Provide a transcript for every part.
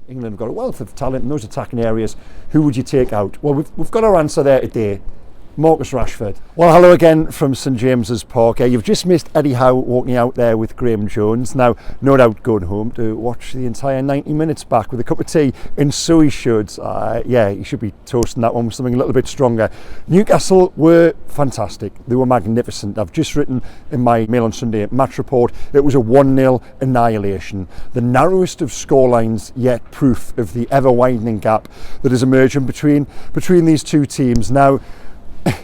England have got a wealth of talent in those attacking areas. Who would you take out? Well, we've got our answer there today. Marcus Rashford. Well, hello again from St James's Park. You've just missed Eddie Howe walking out there with Graham Jones. Now, no doubt going home to watch the entire 90 minutes back with a cup of tea, and so he should. Yeah, he should be toasting that one with something a little bit stronger. Newcastle were fantastic. They were magnificent. I've just written in my Mail on Sunday match report, it was a 1-0 annihilation. The narrowest of scorelines, yet proof of the ever-widening gap that is emerging between these two teams. Now,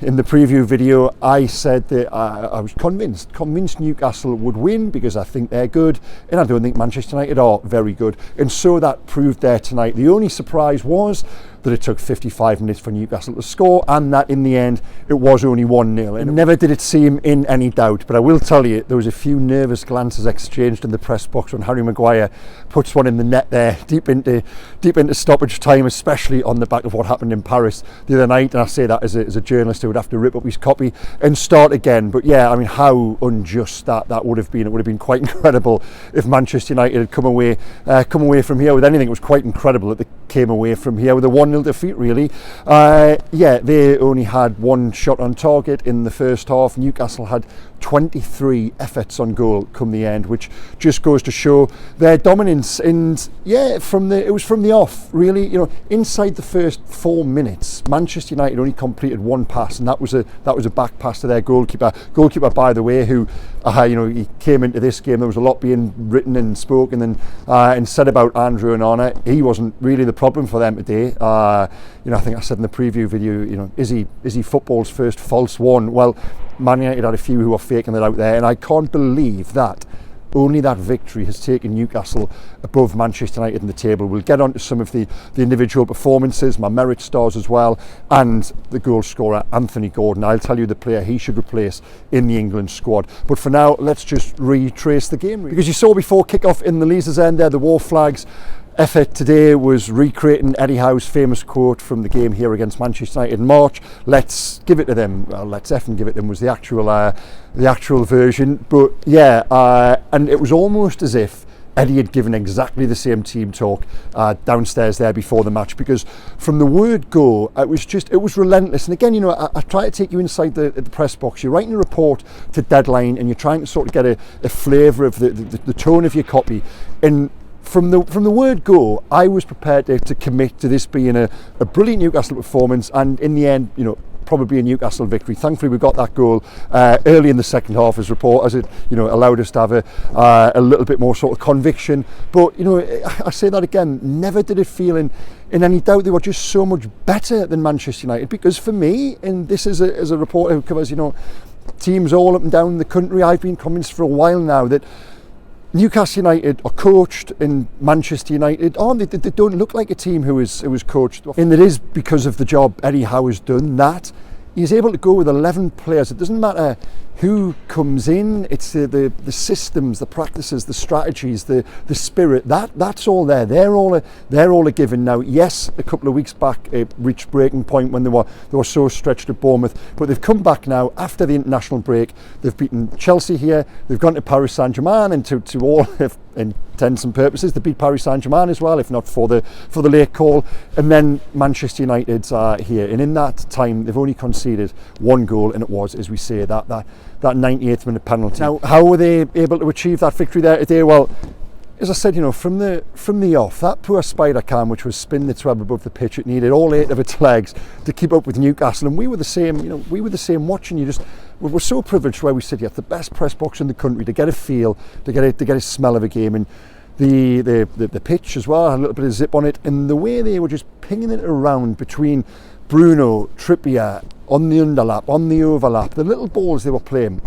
in the preview video, I said that I was convinced Newcastle would win because I think they're good, and I don't think Manchester United are very good. And so that proved there tonight. The only surprise was that it took 55 minutes for Newcastle to score, and that in the end it was only 1-0. And never did it seem in any doubt. But I will tell you, there was a few nervous glances exchanged in the press box when Harry Maguire puts one in the net there, deep into stoppage time, especially on the back of what happened in Paris the other night. And I say that as a journalist who would have to rip up his copy and start again. But yeah, I mean, how unjust that would have been. It would have been quite incredible if Manchester United had come away from here with anything. It was quite incredible that they came away from here with a 1-0 defeat, really. Yeah, they only had one shot on target in the first half. Newcastle had 23 efforts on goal come the end, which just goes to show their dominance. And yeah, it was from the off, really. You know, inside the first 4 minutes, Manchester United only completed one pass, and that was a back pass to their goalkeeper. Goalkeeper, by the way, who you know, he came into this game. There was a lot being written and spoken and said about Andrew Onana. He wasn't really the problem for them today. You know, I think I said in the preview video, you know, is he football's first false one? Well, Man United had a few who are faking it out there, and I can't believe that only that victory has taken Newcastle above Manchester United in the table. We'll get on to some of the individual performances, my merit stars as well, and the goal scorer Anthony Gordon. I'll tell you the player he should replace in the England squad. But for now, let's just retrace the game. Because you saw before kick-off in the Leazes End there, the War Flags effort today was recreating Eddie Howe's famous quote from the game here against Manchester United in March. Let's give it to them. Well, let's effing give it to them was the actual version. But yeah, and it was almost as if Eddie had given exactly the same team talk downstairs there before the match, because from the word go, it was relentless. And again, you know, I try to take you inside the press box. You're writing a report to deadline, and you're trying to sort of get a flavour of the tone of your copy. And from the word go, I was prepared to commit to this being a brilliant Newcastle performance, and in the end, you know, probably a Newcastle victory. Thankfully, we got that goal early in the second half as it you know, allowed us to have a little bit more sort of conviction. But you know, I say that again, never did it feel in any doubt they were just so much better than Manchester United. Because for me, and this is as a reporter who covers, you know, teams all up and down the country, I've been convinced for a while now that Newcastle United are coached, and Manchester United they don't look like a team who was coached. And it is because of the job Eddie Howe has done that he's able to go with 11 players. It doesn't matter who comes in, it's the systems, the practices, the strategies, the spirit, that's all there. They're all a given now. Yes, a couple of weeks back it reached breaking point when they were so stretched at Bournemouth, but they've come back now after the international break. They've beaten Chelsea here, they've gone to Paris Saint-Germain, and to all intents and purposes they beat Paris Saint-Germain as well, if not for the late call. And then Manchester United are here, and in that time they've only conceded one goal, and it was, as we say, that 98th minute penalty. Now, how were they able to achieve that victory there today? Well, as I said, you know, from the off, that poor spider cam, which was spinning its web above the pitch, it needed all 8 of its legs to keep up with Newcastle, and we were the same. You know, we were the same watching. We're so privileged where we sit here, the best press box in the country, to get a feel, to get a smell of a game, and the pitch as well had a little bit of zip on it, and the way they were just pinging it around between Bruno, Trippier, on the underlap, on the overlap, the little balls they were playing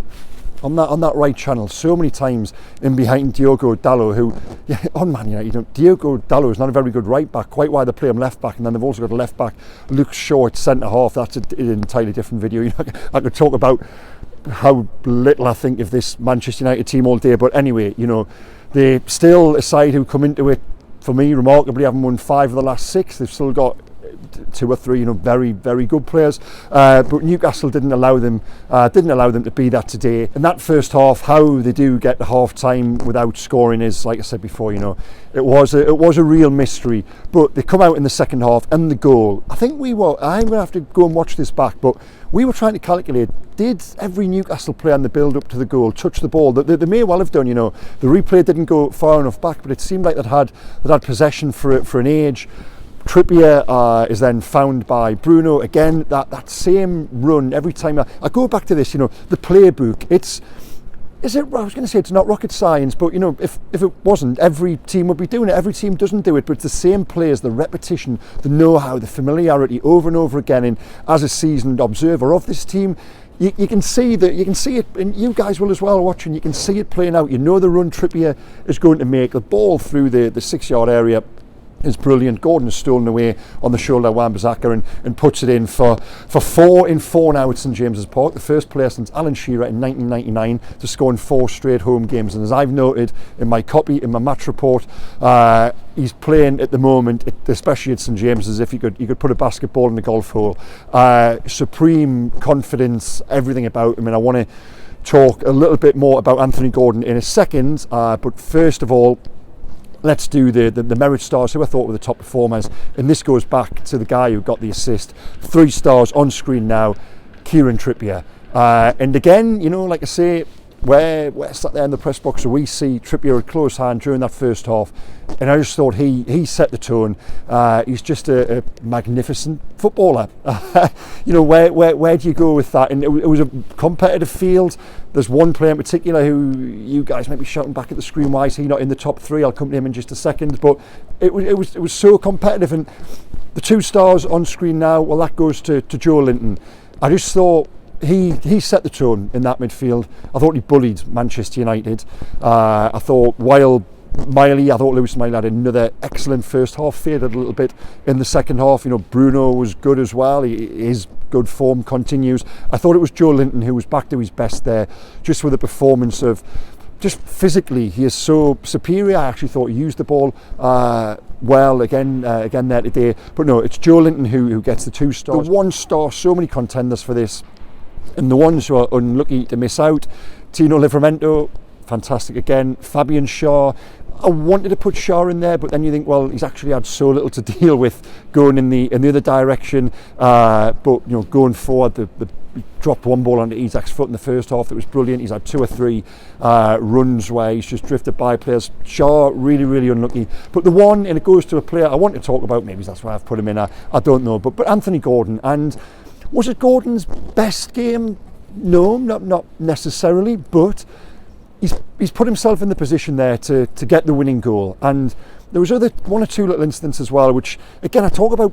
on that right channel so many times in behind Diogo Dalot, who, yeah, on Man United, you know, Diogo Dalot is not a very good right back, quite why they play him left back, and then they've also got a left back, Luke Shaw at centre half. That's an entirely different video. You know, I could talk about how little I think of this Manchester United team all day, but anyway, you know, they still a side who come into it, for me, remarkably, haven't won 5 of the last 6. They've still got 2 or 3, very, very good players. But Newcastle didn't allow them to be that today. In that first half, how they do get to half time without scoring is, like I said before, it was a real mystery. But they come out in the second half, and the goal. I'm going to have to go and watch this back, but we were trying to calculate, did every Newcastle player in the build-up to the goal touch the ball? They may well have done, The replay didn't go far enough back, but it seemed like they'd had possession for an age. Trippier is then found by Bruno. Again, that same run every time. I go back to this, the playbook. I was going to say it's not rocket science, but if it wasn't, every team would be doing it. Every team doesn't do it, but it's the same players, the repetition, the know-how, the familiarity over and over again. And as a seasoned observer of this team, you can see it, and you guys will as well watching. You can see it playing out. The run Trippier is going to make. The ball through the 6-yard area is brilliant. Gordon is stolen away on the shoulder of Wan-Bissaka and puts it in for 4 in 4 now at St James's Park. The first player since Alan Shearer in 1999 to score in 4 straight home games. And as I've noted in my copy, in my match report, he's playing at the moment, especially at St James's, if you could put a basketball in the golf hole. Supreme confidence, everything about him. And I want to talk a little bit more about Anthony Gordon in a second. But first of all, let's do the merit stars, who I thought were the top performers. And this goes back to the guy who got the assist. 3 stars on screen now, Kieran Trippier. And again, like I say, we're sat there in the press box, so we see Trippier at close hand during that first half. And I just thought he set the tone. He's just a magnificent footballer. Where do you go with that? And it was a competitive field. There's one player in particular who you guys might be shouting back at the screen, why is he not in the top 3? I'll come to him in just a second. But it was so competitive. And the 2 stars on screen now, well, that goes to Joe Linton. I just thought he set the tone in that midfield. I thought he bullied Manchester United. I thought Lewis Miley had another excellent first half, faded a little bit in the second half. Bruno was good as well. His good form continues. I thought it was Joe Linton who was back to his best there, just with a performance of, just physically, he is so superior. I actually thought he used the ball well again there today. But no, it's Joe Linton who gets the 2 stars. The 1 star, so many contenders for this. And the ones who are unlucky to miss out, Tino Livramento, fantastic again. Fabian Schär, I wanted to put Schär in there, but then you think, well, he's actually had so little to deal with going in the other direction. But going forward, he dropped 1 ball onto Isak's foot in the first half. That was brilliant. He's had 2 or 3 runs where he's just drifted by players. Schär, really, really unlucky. But the one, and it goes to a player I want to talk about. Maybe that's why I've put him in. I don't know. But Anthony Gordon. And was it Gordon's best game? No, not necessarily, but he's put himself in the position there to get the winning goal. And there was 1 or 2 little incidents as well, which, again, I talk about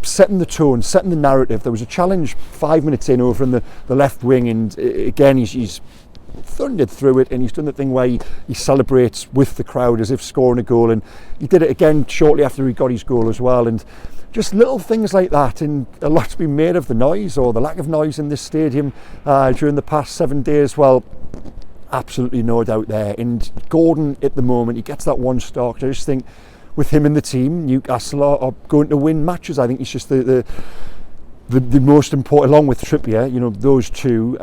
setting the tone, setting the narrative. There was a challenge 5 minutes in over in the left wing, and again, he's thundered through it, and he's done the thing where he celebrates with the crowd as if scoring a goal, and he did it again shortly after he got his goal as well. And just little things like that, and a lot's been made of the noise or the lack of noise in this stadium during the past 7 days. Well, absolutely no doubt there. And Gordon, at the moment, he gets that 1 star. I just think with him in the team, Newcastle are going to win matches. I think he's just the most important, along with Trippier, those 2.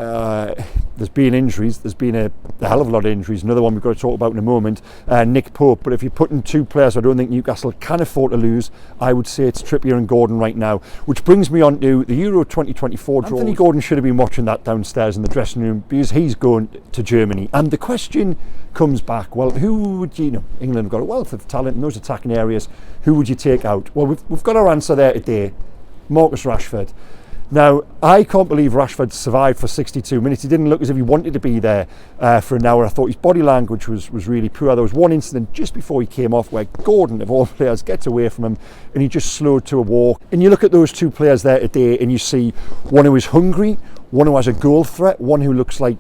There's been injuries. There's been a hell of a lot of injuries. Another one we've got to talk about in a moment, Nick Pope. But if you're putting 2 players I don't think Newcastle can afford to lose, I would say it's Trippier and Gordon right now. Which brings me on to the Euro 2024 draw. Anthony Gordon should have been watching that downstairs in the dressing room, because he's going to Germany. And the question comes back, well, who would England have got a wealth of talent in those attacking areas. Who would you take out? Well, we've got our answer there today. Marcus Rashford. Now, I can't believe Rashford survived for 62 minutes. He didn't look as if he wanted to be there for an hour. I thought his body language was really poor. There was one incident just before he came off where Gordon, of all players, gets away from him and he just slowed to a walk. And you look at those 2 players there today and you see one who is hungry, one who has a goal threat, one who looks like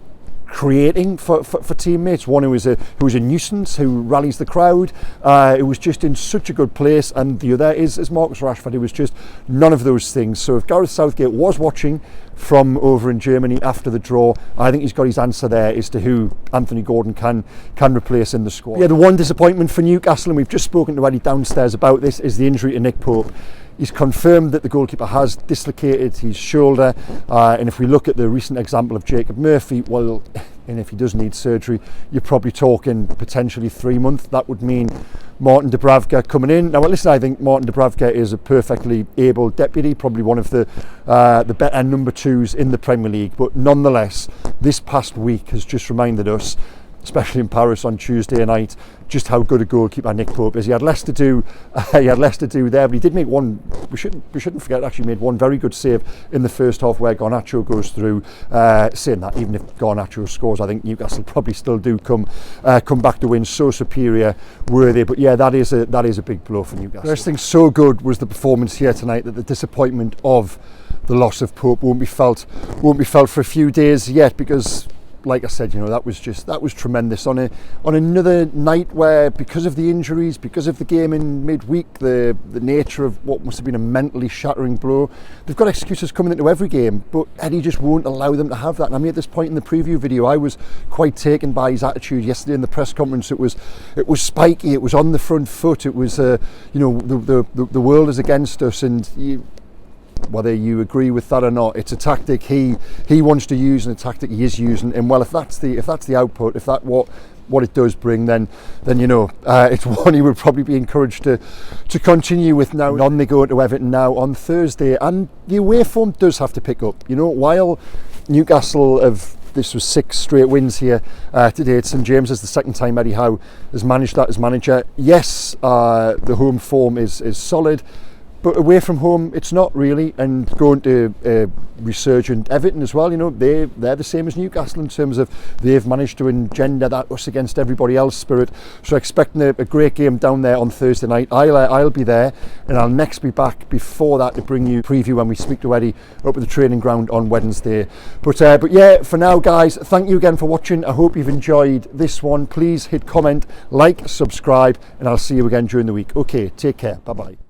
creating for teammates, one who is a nuisance, who rallies the crowd, who was just in such a good place, and the other is Marcus Rashford, who was just none of those things. So if Gareth Southgate was watching from over in Germany after the draw, I think he's got his answer there as to who Anthony Gordon can replace in the squad. Yeah, the one disappointment for Newcastle, and we've just spoken to Eddie downstairs about this, is the injury to Nick Pope. He's confirmed that the goalkeeper has dislocated his shoulder, and if we look at the recent example of Jacob Murphy, well, and if he does need surgery, you're probably talking potentially 3 months. That would mean Martin Dubravka coming in. Now, listen, I think Martin Dubravka is a perfectly able deputy, probably one of the better number 2s in the Premier League. But nonetheless, this past week has just reminded us, especially in Paris on Tuesday night, just how good a goalkeeper Nick Pope is. He had less to do. There, but he did make one. We shouldn't forget. Actually, made one very good save in the first half where Garnacho goes through. Saying that, even if Garnacho scores, I think Newcastle probably still do come back to win. So superior were they. But yeah, that is a big blow for Newcastle. The first thing so good was the performance here tonight, that the disappointment of the loss of Pope won't be felt for a few days yet, because, like I said, that was tremendous on another night where, because of the injuries, because of the game in midweek, the nature of what must have been a mentally shattering blow, they've got excuses coming into every game, but Eddie just won't allow them to have that. And I mean, at this point in the preview video, I was quite taken by his attitude yesterday in the press conference. It was spiky, it was on the front foot, it was the world is against us, and whether you agree with that or not, it's a tactic he wants to use, and a tactic he is using. And well, if that's the output, if that what it does bring, then it's one he would probably be encouraged to continue with. Now on they go to Everton now on Thursday, and the away form does have to pick up. While Newcastle this was 6 straight wins here today at St James's, the second time Eddie Howe has managed that as manager. Yes, the home form is solid, but away from home, it's not really. And going to resurgent Everton as well, they're the same as Newcastle in terms of they've managed to engender that us against everybody else spirit. So expecting a great game down there on Thursday night. I'll be there, and I'll next be back before that to bring you a preview when we speak to Eddie up at the training ground on Wednesday. But yeah, for now, guys, thank you again for watching. I hope you've enjoyed this one. Please hit comment, like, subscribe, and I'll see you again during the week. Okay, take care. Bye bye.